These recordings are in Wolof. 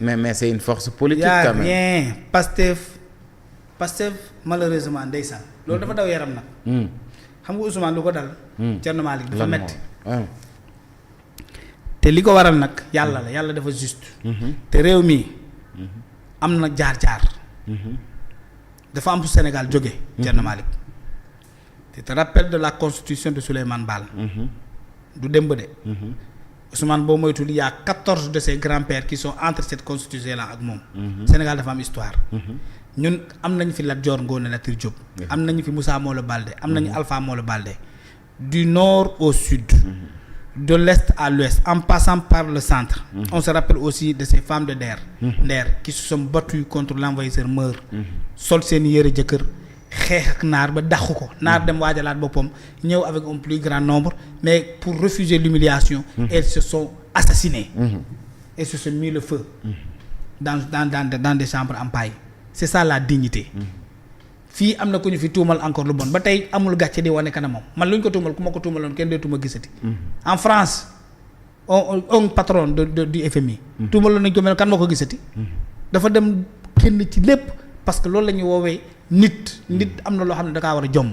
mais c'est une force politique quand même. rien Pastef malheureusement ndeysaan loolu dafa daw yaram nag. xam nga Ousmane lu ko dal. Thierno Malick dafa metti te li ko waral nag yàlla dafa juste. te réew mi am na jaar-jaar. dafa am fu Sénégal jóge Thierno Malick tu te rappelles de la constitution de Souleymane Baal. du démb de. Ousmane boo moytul il y a 14 de ses grands-pères qui sont entre cette constitution là ak moom. Sénégal dafa am histoire. ñun am nañu fi Lat Dior Ngoné Latyr Diop. am nañu fi Moussa Molo Baldé am nañu Alpha Molo Baldé. du nord au sud. de l'est à l'ouest en passant par le centre. On se rappelle aussi de ces femmes de Nder qui se sont battues contre l'envahisseur Meur. sol seen yére jëkkër xeex ak naar ba dàqu ko naar dem waajalaat boppam ñëw avec un plus grand nombre mais pour refuser l'humiliation elles se sont assassinées. et se sont mis le feu. dans des chambres en paille. c'est ça la dignité. fii am na ku ñu fi tuumal encore lu bon ba tey amul gàcce di wane kanamam man lu ñu ko tuumal ku ma ko tuumaloon kenn dootuma gisati. en France un patron du FMI. tuumaloon nañ ko mel kan moo ko gisati. dafa dem kenn ci lépp parce que loolu la ñuy woowee nit am na loo xam ne da kaa war a jomm.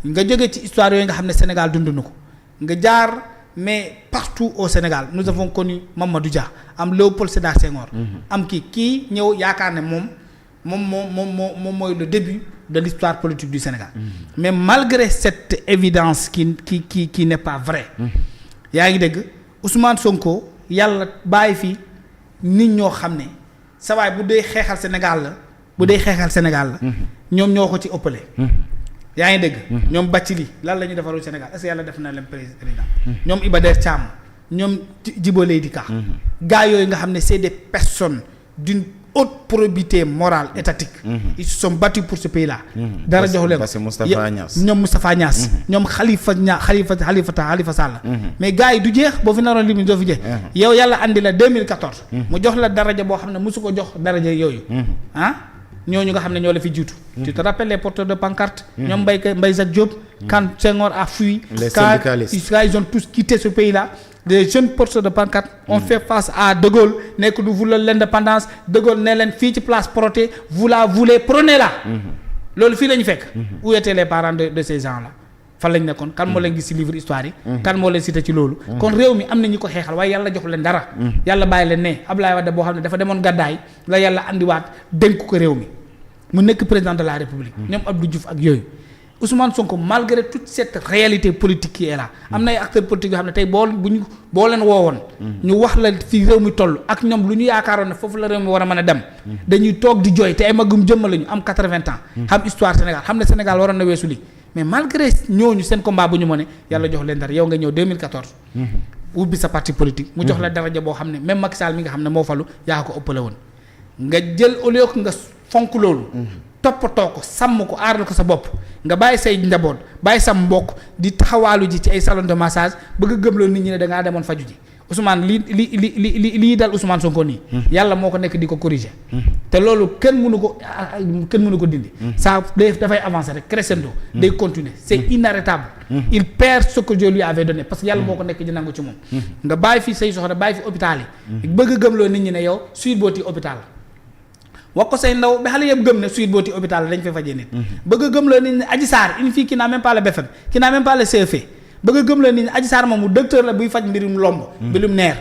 nga jógee ci histoire yooyu nga xam ne Sénégal dund na ko nga jaar mais partout au Sénégal nous avons connu Mamadou Dia am Léopold Sédar Senghor. am kii ñëw yaakaar ne moom mooy le début de l'histoire politique du Sénégal. Mais malgré cette évidence qui n'est pas vraie. yaa ngi dégg Ousmane Sonko yàlla bàyyi fi nit ñoo xam ne sa waay bu dee xeexal Sénégal la. ñoom ñoo ko ci ëppale. yaa ngi dégg. ñoom Bathily lan la ñu defarul Sénégal est-ce que yàlla def na leen président. ñoom Iba Der Thiam ñoom Djibo Leyti Ka. gars yooyu nga xam ne c'est des personnes d'une haute probité morale étatique. Ils se sont battus pour ce pays là. dara joxu leen parce que Moustapha Niass. ñoom Moustapha Niass. ñoom Khalifa Sall. mais gars yi du jeex boo fi naroon limite doo fi jeex. yow yàlla andi la 2014. mu jox la daraja boo xam ne mosu ko jox daraja yooyu. ñooñu nga xam ne ñoo la fi jiitu. tu te rappelles les porteurs de pancarte. ñoom Mbaye Jacques Diop. quand Senghor a fui. les syndicalistes quand ils ont tous quitté ce pays là. des jeunes porteurs de pancarte ont fait face à De Gaulle nekk du voulez l'indépendance De Gaulle ne leen fii ci place Protet vous la voulez prenez-la. loolu fii la ñu fekk. où étaient les parents de ces gens là fan lañ nekkoon kan moo leen gis ci livre histoire yi. kan moo leen cité ci loolu. kon réew mi am na ñu ko xeexal waaye yàlla jox leen dara. yàlla bàyyi leen ne Abdoulaye Wade boo xam ne dafa demoon gàddaay la yàlla andiwaat dénk ko réew mi mu nekk président de la République. ñoom Abdou Diouf ak yooyu. Ousmane Sonko malgré toute cette réalité politique qui est là am na ay acteurs politiques yoo xam ne tey boo leen woowoon ñu wax la fi réew mi toll ak ñoom lu ñu yaakaaroon ne foofu la réew mi war a mën a dem dañuy toog di jooy te ay magum jëmma lañu am 80 ans xam histoire Sénégal xam ne Sénégal waroon na weesu lii mais malgré ñooñu seen combat bu ñu mëne yàlla jox leen dara yow nga ñëw 2014 ubbi sa parti politique mu jox la daraja boo xam ne même Macky Sall mi nga xam ne moo falu yaa ko ëppale woon nga jël au lieu que nga fonk loolu toppatoo ko sàmm ko aaral ko sa bopp nga bàyyi say njaboot bàyyi sa mbokk di taxawaalu ji ci ay salon de massage bëgg a gëmloo nit ñi ne da ngaa demoon faju ji Ousmane lii dal Ousmane Sonko nii. yàlla moo ko nekk di ko corriger. te loolu kenn mënu ko dindi. ça dafay avancer rek crescendo. day continuer c'est inarrêtable. il perd ce que Dieu lui avait donné parce que yàlla moo ko nekk di nangu ci moom. nga bàyyi fi say soxla bàyyi fi hôpital yi. bëgg a gëmloo nit ñi ne yow Sweet Beauty hôpital wax ko say ndaw ba xale yëpp gëm ne Sweet Beauty hôpital dañ fay fajee nit. bëgg a gëmloo nit ñi Adji Sarr une fille qui n'a même pas le BFM qui n'a même pas le CFE bëgg a gëmloo nit ñi Adji Sarr moom mu docteur la buy faj mbirum lomb. mbirum neer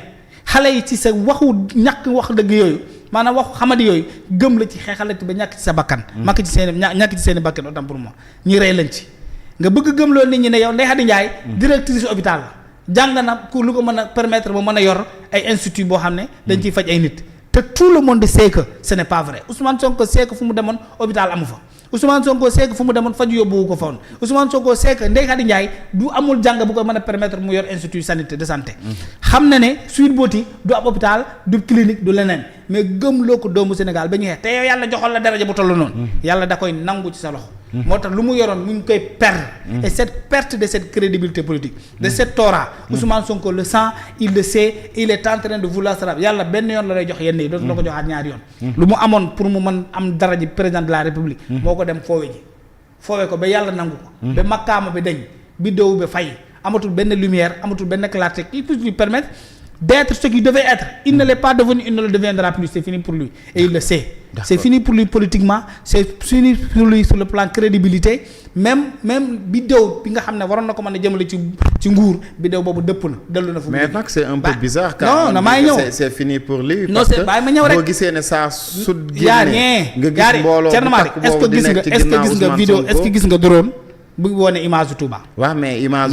xale yi ci sa waxu ñàkk wax dëgg yooyu maanaam waxu xamadi yooyu gëm la ci xeexal ba ñàkk ci sa bakkan. ñàkk ci seen i bakkan autant pour moi ñi rey lañ ci. nga bëgg a gëmloo nit ñi ne yow Ndeye Khady Ndiaye directrice hôpital la jàng na ku lu ko mën a permettre ba mën a yor ay institut boo xam ne dañ ciy faj ay nit. te tout le monde sait que ce n'est pas vrai Ousmane Sonko sait que fu mu demoon hôpital amu fa Ousmane Sonko sait que fu mu demoon faju yóbbuwu ko fa woon Ousmane Sonko sait que Ndeye Khady Ndiaye du amul jàng bu ko mën a permettre mu yor institut de santé xam na ne Sweet Beauty du ab hôpital du clinique du leneen mais gëm loo ko doomu Sénégal ba ñu xeex te yow yàlla joxoon la daraja bu toll noonu yàlla da koy nangu ci sa loxo moo tax lu mu yoroon mu ngi koy perdre et cette perte de cette crédibilité politique de cette aura Ousmane Sonko le sent il le sait il est en train de vouloir se yàlla benn yoon la lay jox yenn yi dootu la ko joxaat ñaari yoon lu mu amoon pour mu mën am daraja président de la république moo ko dem foowe ko ba yàlla nangu ko ba makkaama bi dañ biddewu ba fay amatul benn lumière amatul benn clarté qui peut lui permettre d'être ce qu'il devait être. Il ne l'est pas devenu, il ne le deviendra plus. C'est fini pour lui. Et il le sait. D'accord. C'est fini pour lui politiquement. C'est fini pour lui sur le plan crédibilité. Même vidéo bi nga xam ne waroon na ko mën a jëmale ci nguur vidéo boobu dëpp na dellu na fu. mais nag c'est un peu bizarre. quand non maa ngi ñëw c'est fini pour lui. non c'est bàyyi ma ñëw rek boo gisee ne saa su yaa rien nga gis mbooloo bu takk boobu di nekk ci ginnaaw est-ce que gis nga vidéo est-ce que gis nga drone bu wone image yu Touba. waaw mais image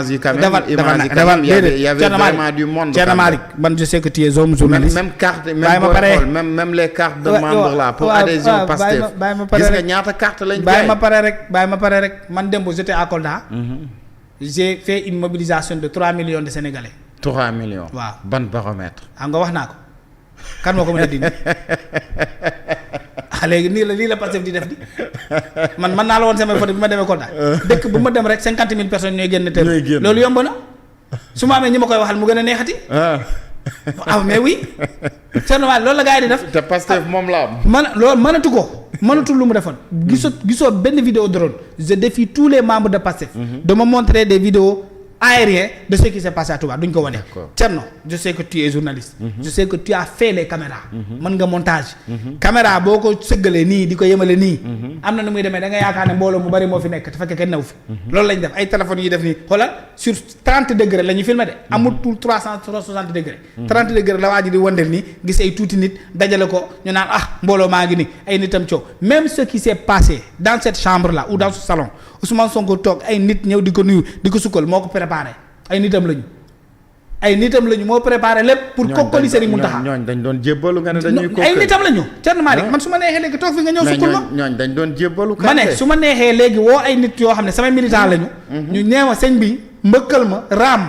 yi quand même il y avait vraiment du monde. Thierno Malick man je sais que tu es homme journaliste. même carte même les cartes de membre là pour adhésion Pastef gis nga ñaata carte lañ bàyyi ma pare rek man démb j'étais à Kolda. J'ai fait une mobilisation de 3 millions de Sénégalais. 3 millions. waaw ban baromètre. xam nga wax naa ko kan moo ko mën a dindi. léegi lii la Pastef di def di man naa la woon samay photo bi ma demee Kolda dëkk bu ma dem rek 50,000 personnes ñooy génn teel loolu yomb na su ma amee ñi ma koy waxal mu gën a neexati mais oui seulement loolu la gars yi di def te Pastef moom la am loolu mënatul lu mu defoon gisoo benn vidéo drone. Je défie tous les membres de Pastef de me montrer des vidéos aérien de ce qui s'est passé à Touba duñ ko wane. Thierno je sais que tu es journaliste. Je sais que tu as fait les caméras. mën nga montage. caméra boo ko sëggalee nii di ko yemale nii. am na nu muy demee da nga yaakaar ne mbooloo mu bari moo fi nekk te fekk kenn newu fi. loolu lañ def ay téléphones yi def nii xoolal sur 30 degrés la ñu filmé de. amul tout 360 degrés. 30 degrés la waa ji di wandel nii gis ay tuuti nit dajale ko ñu naan mbooloo maa ngi nii ay nitam coow même ce qui s'est passé dans cette chambre là ou dans ce salon Ousmane Sonko toog ay nit ñëw di ko nuyu di ko sukkal moo ko préparé ay nitam lañu moo préparé lépp pour kokkali Serigne Mountakha ñooñ dañ doon jébbalu nga ne dañuy kokkali ay nitam lañu Thierno Malick man su ma neexee léegi toog fi nga ñëw sukkul ma ñooñ dañ doon jébbalu ma ne su ma neexee léegi woo ay nit yoo xam ne samay militant lañu ñu neema sëñ bi mbëkkal ma raam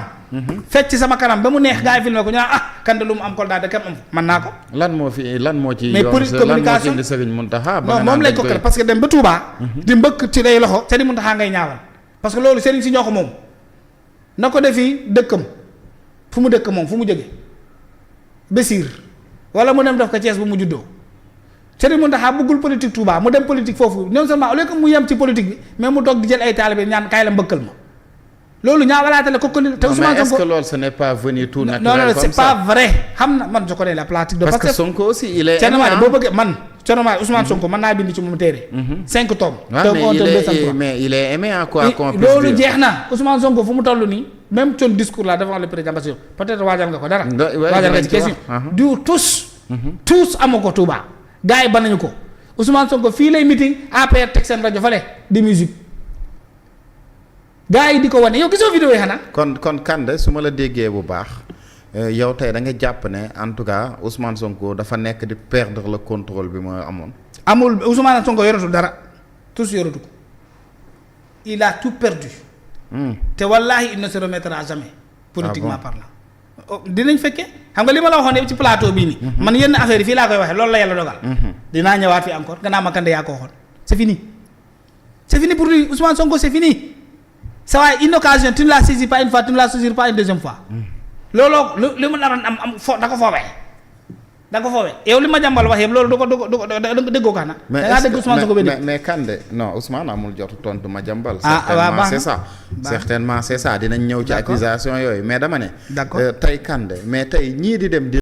fecc sama kanam ba mu neex gaa yi filmé ko ñu naan kan de lu mu am Kolda de kam am man naa ko lan moo ci mais pour communication di Serigne Mountakha non moom lay kokkale parce que dem ba Touba di mbëkk ci day loxo Serigne Mountakha ngay ñaawal parce que loolu Serigne si ñoo ko moom na ko defi dëkkam fu mu dëkk moom fu mu jóge Bessir wala mu dem def ko Thiès bu mu juddoo Serigne Mountakha bëggul politique Touba mu dem politique foofu non seulement au lieu que mu yem ci politique bi mais mu toog di jël ay taalibe ñaan kaay la mbëkkal ma loolu ñaawalaate la kokkali te Ousmane Sonko est-ce que loolu ce n'est pas venu tout naturel non c'est pas vrai xam na man je connais la pratique de parce que Sonko aussi il est boo bëggee man Ousmane Sonko mën naa bind ci moom téere 5 tomes mais il est aimé quoi loolu jeex na Ousmane Sonko fu mu toll nii même son discours là devant le président Bassirou peut-être waajal nga ko dara waajal nga ci question du tous amu ko Touba gars yi ba nañu ko Ousmane Sonko fii lay meeting APR teg seen rajo fale di musique gaa yi di ko wane yow gisoo vidéo yi xanaa. kon Kande su ma la déggee bu baax yow tey da nga jàpp ne en tout cas Ousmane Sonko dafa nekk di perdre le contrôle bi ma amoon. amul Ousmane Sonko yoratul dara tous yoratu ko il a tout perdu. te wallaahi il ne se remettra jamais. politiquement parlant. dinañ fekkee xam nga li ma la waxoon yëpp ci plateau bii nii. man yenn affaire yi fii laa koy waxee loolu la yàlla dogal. dinaa ñëwaat fii encore gannaaw ma Kande yaa ko waxoon c'est fini. c'est fini pour lui Ousmane Sonko c'est fini. ça va une occasion tu ne la saisis pas une fois tu ne la saisis pas une deuxième fois. looloo li mu naroon am da ko foowee yow li ma jàmbal wax yëpp loolu du ko déggoo ko xanaa. da ngaa dégg Ousmane Sonko mais Kande non Ousmane amul jotu tontu ma jàmbal. waaw c'est ça certainement c'est ça dinañ ñëw ci accusation yooyu mais dama ne. d'accord tey Kande mais tey ñii di dem di